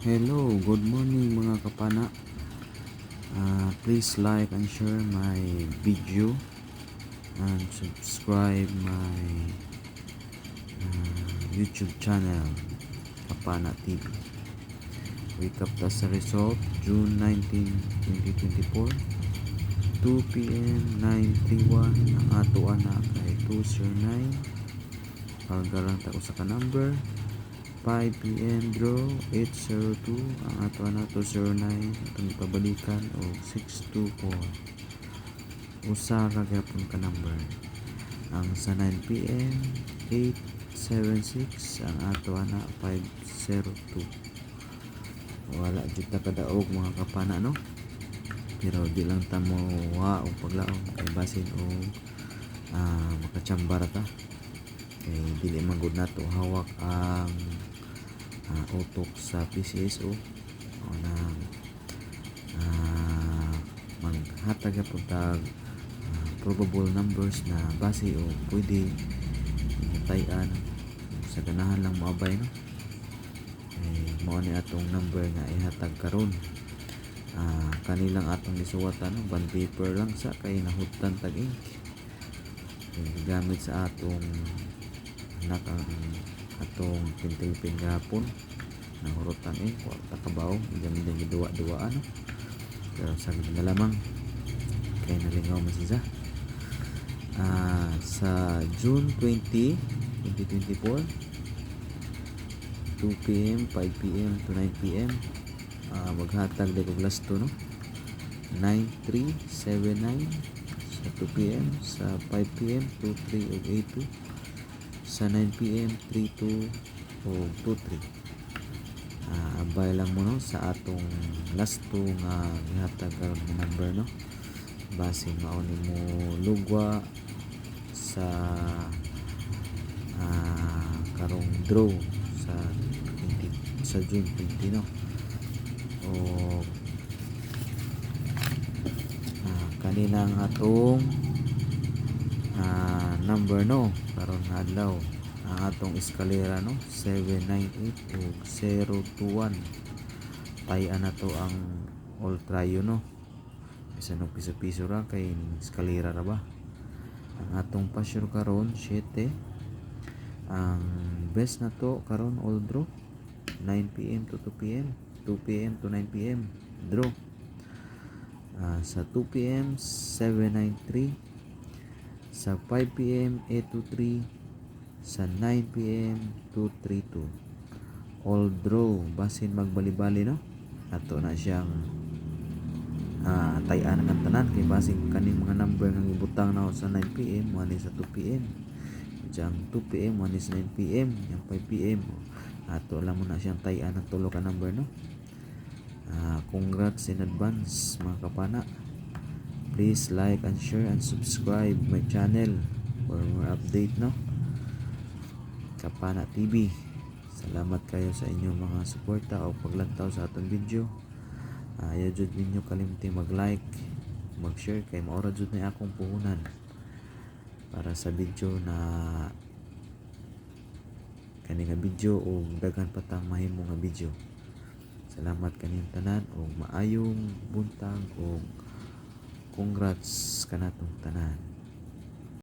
Hello, good morning mga kapana. Please like and share my video and subscribe my YouTube channel Kapana TV. Wake up ta sa result June 19, 2024 2 p.m. 9:31 ang ato anak kay 209. Palgalang ta usa ka number 5 p.m. draw 802 ang ato na 209 atong pabalikan o 624 usa ra gyapon ka number. Ang sa 9 p.m. 876 ang ato na 502. Wala jud ta kadaog mga kapana no, pero di lang ta mo wa og paglaom kay basin o makachamba ra ta kay dili man gud nato hawak ang utok sa PCSO o na maghatag po tag probable numbers na base o pwede tayan sa ganahan lang maabay no. Mao ni atong number nga ihatag karon. Kanilang atong isuwatan no, bond paper lang sa kay nahutdan tag ink gamit sa atong atong pintilpin gapon nahurutan kwarta kabaw medyo duwa-duwa ano, pero sa lamang kay nalingaw man siya. Sa June 20, 2024 2 p.m. 5 p.m. to 9 p.m. Maghatag day og last no 9379 sa 2 p.m. sa 5 p.m. 23 ug 82 sa 9 p.m. 32 o 23. Abay lang mo no sa atong last 2 nga gihatag karon nga number no, base mauni mo lugwa sa karong draw sa 20, sa June 20 no, o kanina ang atong number no karon adlaw ang atong eskalera no 798 o 021 tayan na to ang ultrayo no, isa no piso-piso ra kay eskalera ra ba. Ang atong pasyor karon 7. Ang best na to karon all draw 9 p.m. to 2 p.m. 2 p.m. to 9 p.m. draw. Sa 2 p.m. 793, sa 5 p.m. 823, sa 9 p.m. 232 all draw basin magbali-bali no, ato na siyang tayan ng tanan kay basin kaning mga number nga ibutang na sa 9 p.m. wani sa 2 p.m. Jang 2 p.m. wani sa 9 p.m. yang 5 p.m. ato alam mo na siyang tayan ng tulo ka number no. Congrats in advance mga kapana. Please like and share and subscribe my channel for more update no, Kapana TV. Salamat kayo sa inyong mga suporta o paglantaw sa atong video. Ayaw jud ninyo kalimti mag-like, mag-share kay maura jud na akong puhunan para sa video na kani nga video o daghan patang mahimo nga video. Salamat kaning tanan o maayong buntag o congrats kanatong tanan.